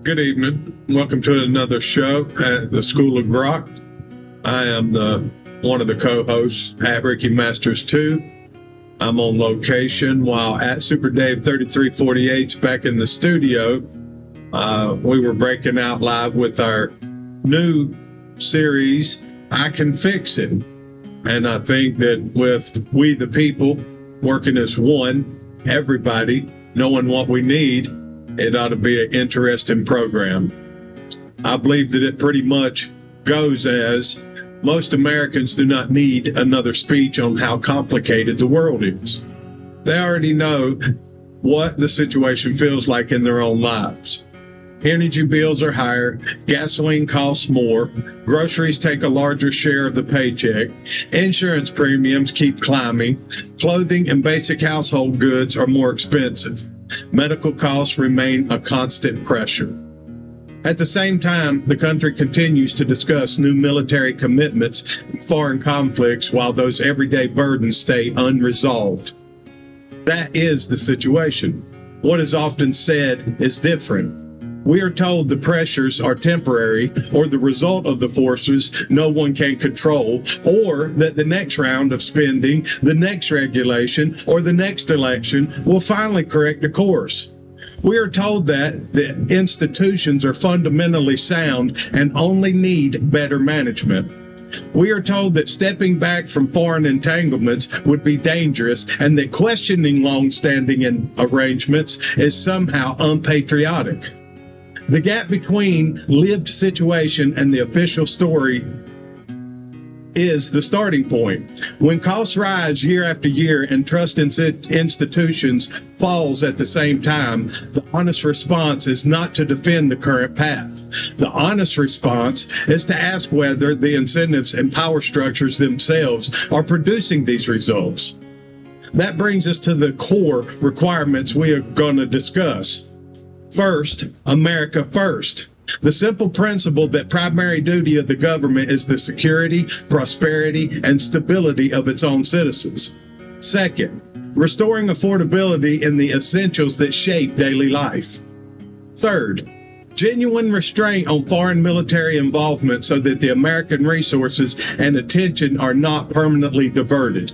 Good evening. Welcome to another show at the School of Grok. I am one of the co-hosts at Ricky Masters 2. I'm on location while at Super Dave 3348's back in the studio. We were breaking out live with our new series, I Can Fix It. And I think that with we the people working as one, everybody knowing what we need, it ought to be an interesting program. I believe that it pretty much goes as most Americans do not need another speech on how complicated the world is. They already know what the situation feels like in their own lives. Energy bills are higher, gasoline costs more, groceries take a larger share of the paycheck, insurance premiums keep climbing, clothing and basic household goods are more expensive. Medical costs remain a constant pressure. At the same time, the country continues to discuss new military commitments and foreign conflicts while those everyday burdens stay unresolved. That is the situation. What is often said is different. We are told the pressures are temporary or the result of the forces no one can control, or that the next round of spending, the next regulation, or the next election will finally correct the course. We are told that the institutions are fundamentally sound and only need better management. We are told that stepping back from foreign entanglements would be dangerous and that questioning long-standing arrangements is somehow unpatriotic. The gap between lived situation and the official story is the starting point. When costs rise year after year and trust in institutions falls at the same time, the honest response is not to defend the current path. The honest response is to ask whether the incentives and power structures themselves are producing these results. That brings us to the core requirements we are going to discuss. First, America first. The simple principle that primary duty of the government is the security, prosperity, and stability of its own citizens. Second, restoring affordability in the essentials that shape daily life. Third, genuine restraint on foreign military involvement so that the American resources and attention are not permanently diverted.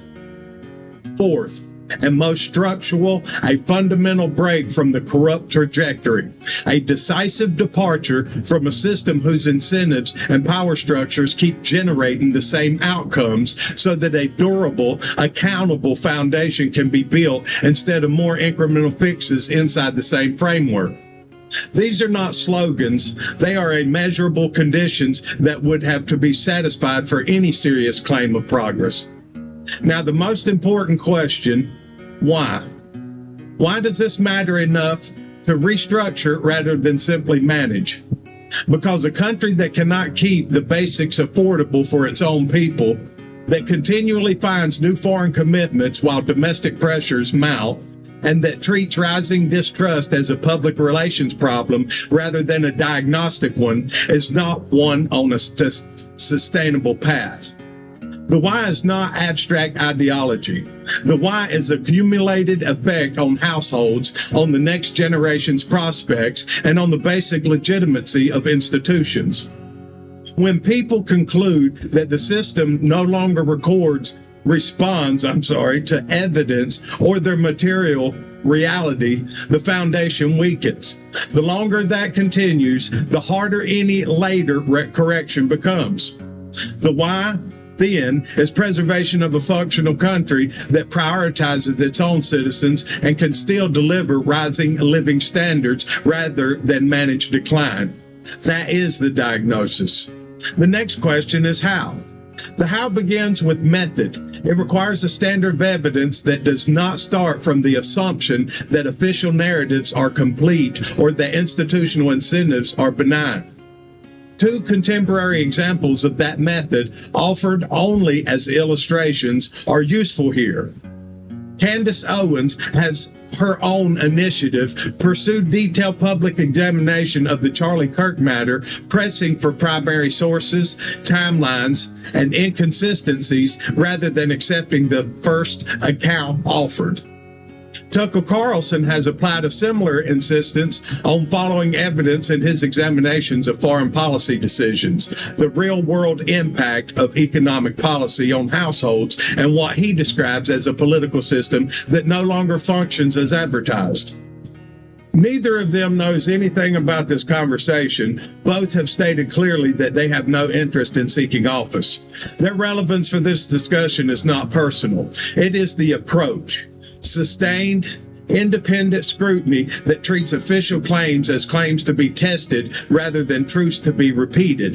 Fourth, and most structural, a fundamental break from the corrupt trajectory, a decisive departure from a system whose incentives and power structures keep generating the same outcomes so that a durable, accountable foundation can be built instead of more incremental fixes inside the same framework. These are not slogans. They are measurable conditions that would have to be satisfied for any serious claim of progress. Now, the most important question, why? Why does this matter enough to restructure rather than simply manage? Because a country that cannot keep the basics affordable for its own people, that continually finds new foreign commitments while domestic pressures mount, and that treats rising distrust as a public relations problem rather than a diagnostic one, is not one on a sustainable path. The why is not abstract ideology. The why is accumulated effect on households, on the next generation's prospects, and on the basic legitimacy of institutions. When people conclude that the system no longer responds to evidence or their material reality, the foundation weakens. The longer that continues, the harder any later correction becomes. The why, then, is preservation of a functional country that prioritizes its own citizens and can still deliver rising living standards rather than manage decline. That is the diagnosis. The next question is how. The how begins with method. It requires a standard of evidence that does not start from the assumption that official narratives are complete or that institutional incentives are benign. Two contemporary examples of that method, offered only as illustrations, are useful here. Candace Owens has her own initiative pursued detailed public examination of the Charlie Kirk matter, pressing for primary sources, timelines, and inconsistencies rather than accepting the first account offered. Tucker Carlson has applied a similar insistence on following evidence in his examinations of foreign policy decisions, the real-world impact of economic policy on households, and what he describes as a political system that no longer functions as advertised. Neither of them knows anything about this conversation. Both have stated clearly that they have no interest in seeking office. Their relevance for this discussion is not personal. It is the approach. Sustained, independent scrutiny that treats official claims as claims to be tested rather than truths to be repeated.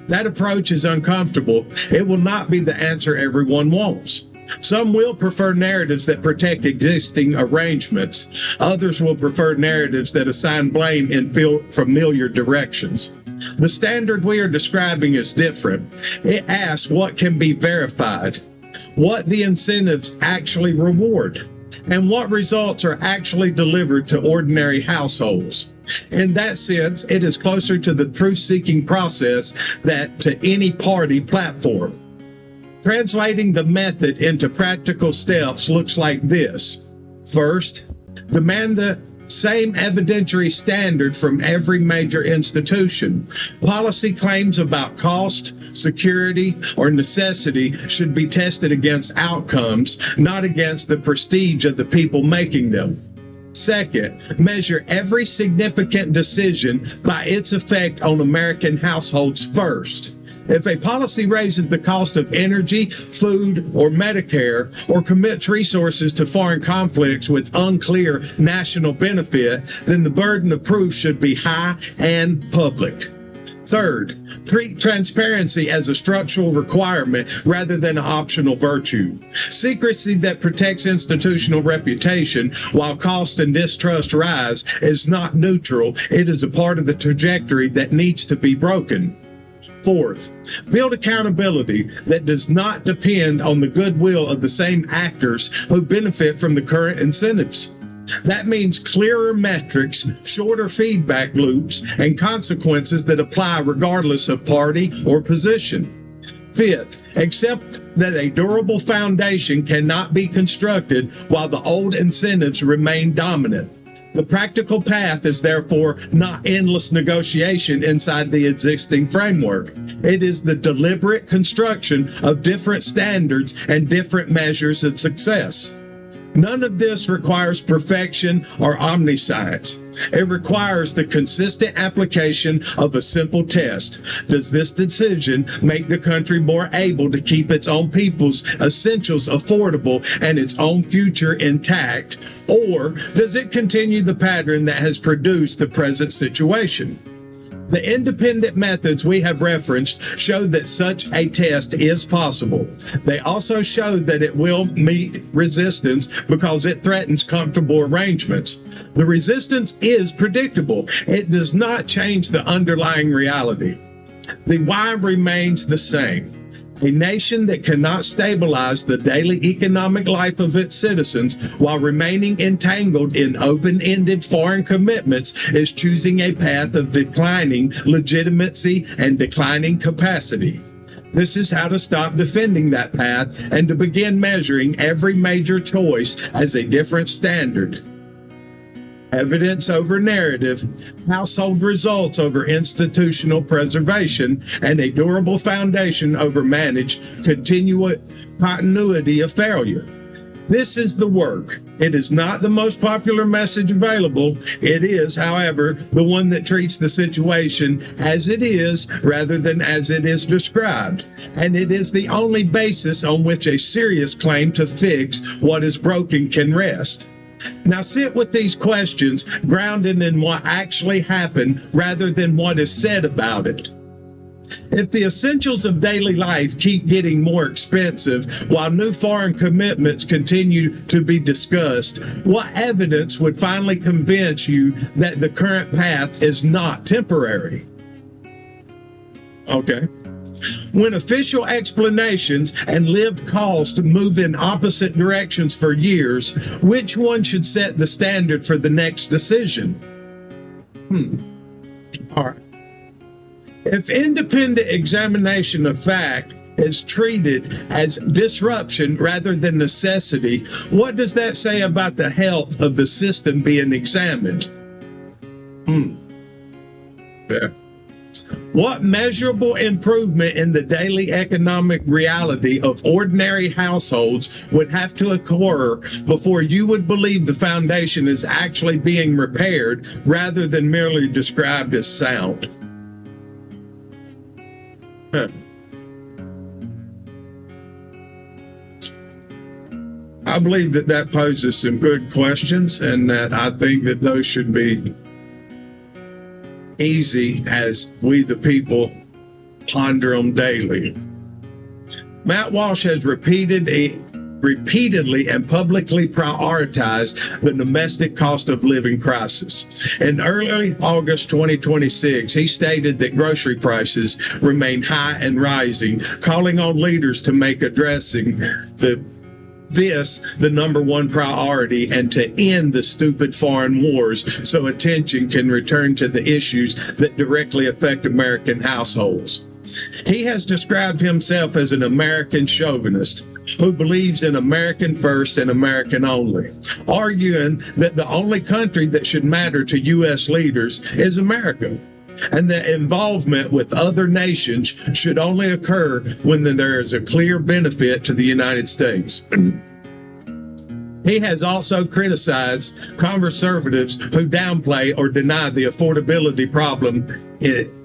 That approach is uncomfortable. It will not be the answer everyone wants. Some will prefer narratives that protect existing arrangements. Others will prefer narratives that assign blame in familiar directions. The standard we are describing is different. It asks what can be verified, what the incentives actually reward, and what results are actually delivered to ordinary households. In that sense, it is closer to the truth-seeking process than to any party platform. Translating the method into practical steps looks like this. First, demand the same evidentiary standard from every major institution. Policy claims about cost, security, or necessity should be tested against outcomes, not against the prestige of the people making them. Second, measure every significant decision by its effect on American households first. If a policy raises the cost of energy, food, or Medicare, or commits resources to foreign conflicts with unclear national benefit, then the burden of proof should be high and public. Third, treat transparency as a structural requirement rather than an optional virtue. Secrecy that protects institutional reputation while cost and distrust rise is not neutral. It is a part of the trajectory that needs to be broken. Fourth, build accountability that does not depend on the goodwill of the same actors who benefit from the current incentives. That means clearer metrics, shorter feedback loops, and consequences that apply regardless of party or position. Fifth, accept that a durable foundation cannot be constructed while the old incentives remain dominant. The practical path is therefore not endless negotiation inside the existing framework. It is the deliberate construction of different standards and different measures of success. None of this requires perfection or omniscience. It requires the consistent application of a simple test. Does this decision make the country more able to keep its own people's essentials affordable and its own future intact? Or does it continue the pattern that has produced the present situation? The independent methods we have referenced show that such a test is possible. They also show that it will meet resistance because it threatens comfortable arrangements. The resistance is predictable. It does not change the underlying reality. The why remains the same. A nation that cannot stabilize the daily economic life of its citizens while remaining entangled in open-ended foreign commitments is choosing a path of declining legitimacy and declining capacity. This is how to stop defending that path and to begin measuring every major choice as a different standard. Evidence over narrative, household results over institutional preservation, and a durable foundation over managed continuity of failure. This is the work. It is not the most popular message available. It is, however, the one that treats the situation as it is rather than as it is described. And it is the only basis on which a serious claim to fix what is broken can rest. Now sit with these questions, grounded in what actually happened rather than what is said about it. If the essentials of daily life keep getting more expensive while new foreign commitments continue to be discussed, what evidence would finally convince you that the current path is not temporary? Okay. When official explanations and lived cost move in opposite directions for years, which one should set the standard for the next decision? All right. If independent examination of fact is treated as disruption rather than necessity, what does that say about the health of the system being examined? Yeah. What measurable improvement in the daily economic reality of ordinary households would have to occur before you would believe the foundation is actually being repaired rather than merely described as sound? Huh. I believe that that poses some good questions, and that I think that those should be easy as we the people ponder them daily. Matt Walsh has repeatedly and publicly prioritized the domestic cost of living crisis. In early August 2026, he stated that grocery prices remain high and rising, calling on leaders to make addressing the number one priority and to end the stupid foreign wars so attention can return to the issues that directly affect American households. He has described himself as an American chauvinist who believes in American first and American only, arguing that the only country that should matter to U.S. leaders is America, and that involvement with other nations should only occur when there is a clear benefit to the United States. He has also criticized conservatives who downplay or deny the affordability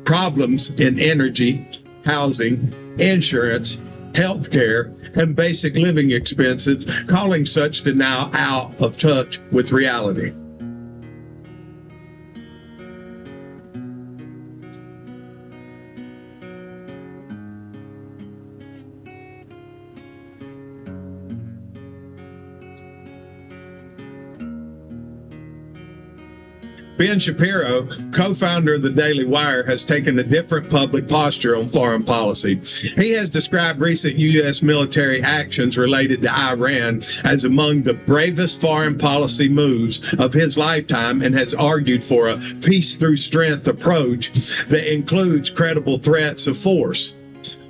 problems in energy, housing, insurance, healthcare, and basic living expenses, calling such denial out of touch with reality. Ben Shapiro, co-founder of the Daily Wire, has taken a different public posture on foreign policy. He has described recent U.S. military actions related to Iran as among the bravest foreign policy moves of his lifetime, and has argued for a peace through strength approach that includes credible threats of force.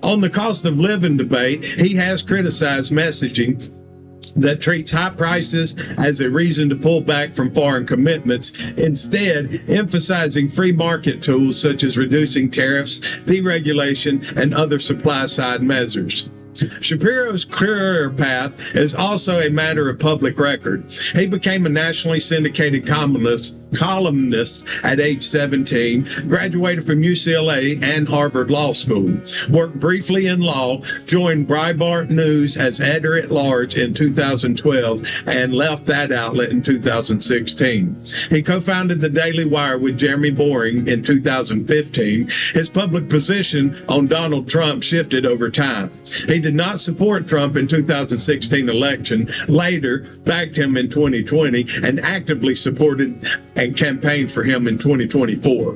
On the cost of living debate, he has criticized messaging that treats high prices as a reason to pull back from foreign commitments, instead emphasizing free market tools such as reducing tariffs, deregulation, and other supply-side measures. Shapiro's career path is also a matter of public record. He became a nationally syndicated columnist at age 17, graduated from UCLA and Harvard Law School, worked briefly in law, joined Breitbart News as editor-at-large in 2012, and left that outlet in 2016. He co-founded the Daily Wire with Jeremy Boring in 2015. His public position on Donald Trump shifted over time. He did not support Trump in 2016 election, later backed him in 2020, and actively supported and campaigned for him in 2024.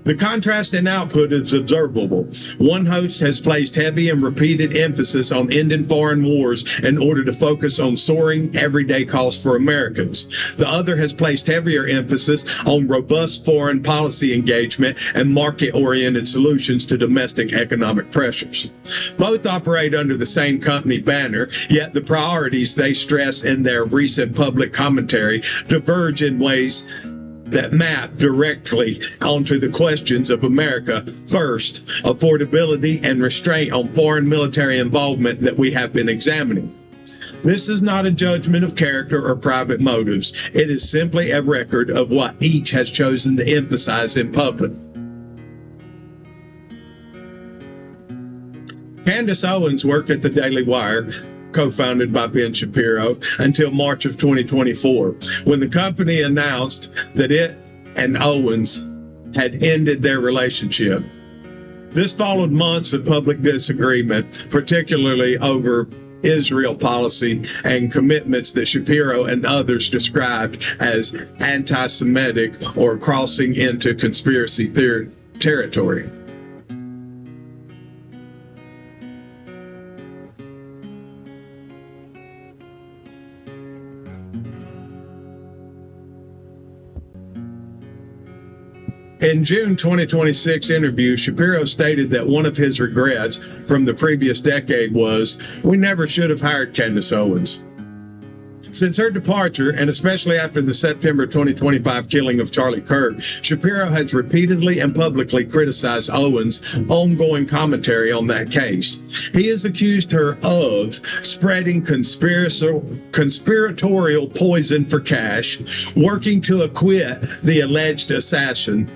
The contrast in output is observable. One host has placed heavy and repeated emphasis on ending foreign wars in order to focus on soaring everyday costs for Americans. The other has placed heavier emphasis on robust foreign policy engagement and market-oriented solutions to domestic economic pressures. Both operate under the same company banner, yet the priorities they stress in their recent public commentary diverge in ways that map directly onto the questions of America first, affordability, and restraint on foreign military involvement that we have been examining. This is not a judgment of character or private motives. It is simply a record of what each has chosen to emphasize in public. Candace Owens worked at the Daily Wire, co-founded by Ben Shapiro, until March of 2024, when the company announced that it and Owens had ended their relationship. This followed months of public disagreement, particularly over Israel policy and commitments that Shapiro and others described as anti-Semitic or crossing into conspiracy theory territory. In June 2026 interview, Shapiro stated that one of his regrets from the previous decade was, "We never should have hired Candace Owens." Since her departure, and especially after the September 2025 killing of Charlie Kirk, Shapiro has repeatedly and publicly criticized Owens' ongoing commentary on that case. He has accused her of spreading conspiratorial poison for cash, working to acquit the alleged assassin,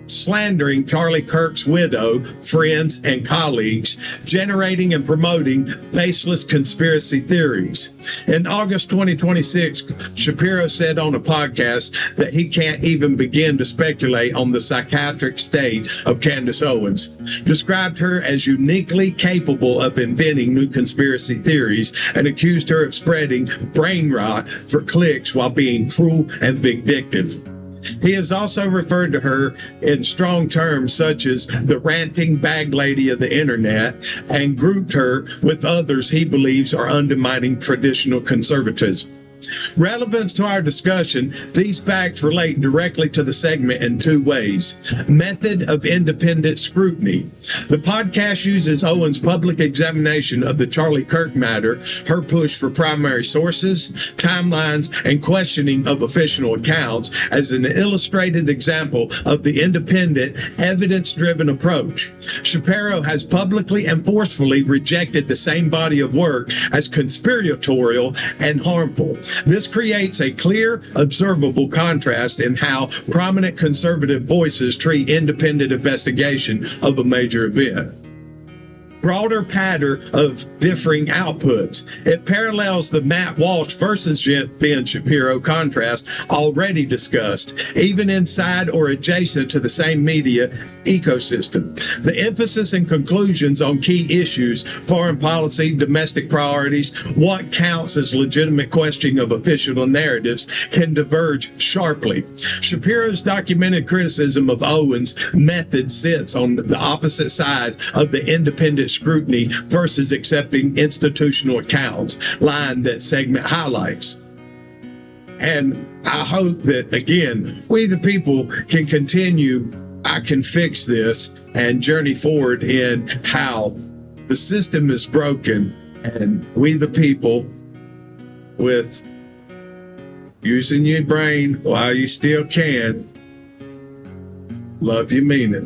slandering Charlie Kirk's widow, friends, and colleagues, generating and promoting baseless conspiracy theories. In August 2026, Shapiro said on a podcast that he can't even begin to speculate on the psychiatric state of Candace Owens, described her as uniquely capable of inventing new conspiracy theories, and accused her of spreading brain rot for clicks while being cruel and vindictive. He has also referred to her in strong terms such as the ranting bag lady of the internet, and grouped her with others he believes are undermining traditional conservatism. Relevance to our discussion, these facts relate directly to the segment in two ways. Method of independent scrutiny. The podcast uses Owens' public examination of the Charlie Kirk matter, her push for primary sources, timelines, and questioning of official accounts as an illustrated example of the independent, evidence-driven approach. Shapiro has publicly and forcefully rejected the same body of work as conspiratorial and harmful. This creates a clear, observable contrast in how prominent conservative voices treat independent investigation of a major event. Broader pattern of differing outputs. It parallels the Matt Walsh versus Ben Shapiro contrast already discussed, even inside or adjacent to the same media ecosystem. The emphasis and conclusions on key issues, foreign policy, domestic priorities, what counts as legitimate questioning of official narratives, can diverge sharply. Shapiro's documented criticism of Owens' method sits on the opposite side of the independent scrutiny versus accepting institutional accounts line that segment highlights. And I hope that, again, we the people can continue, I can fix this, and journey forward in how the system is broken, and we the people, with using your brain while you still can, love you, mean it.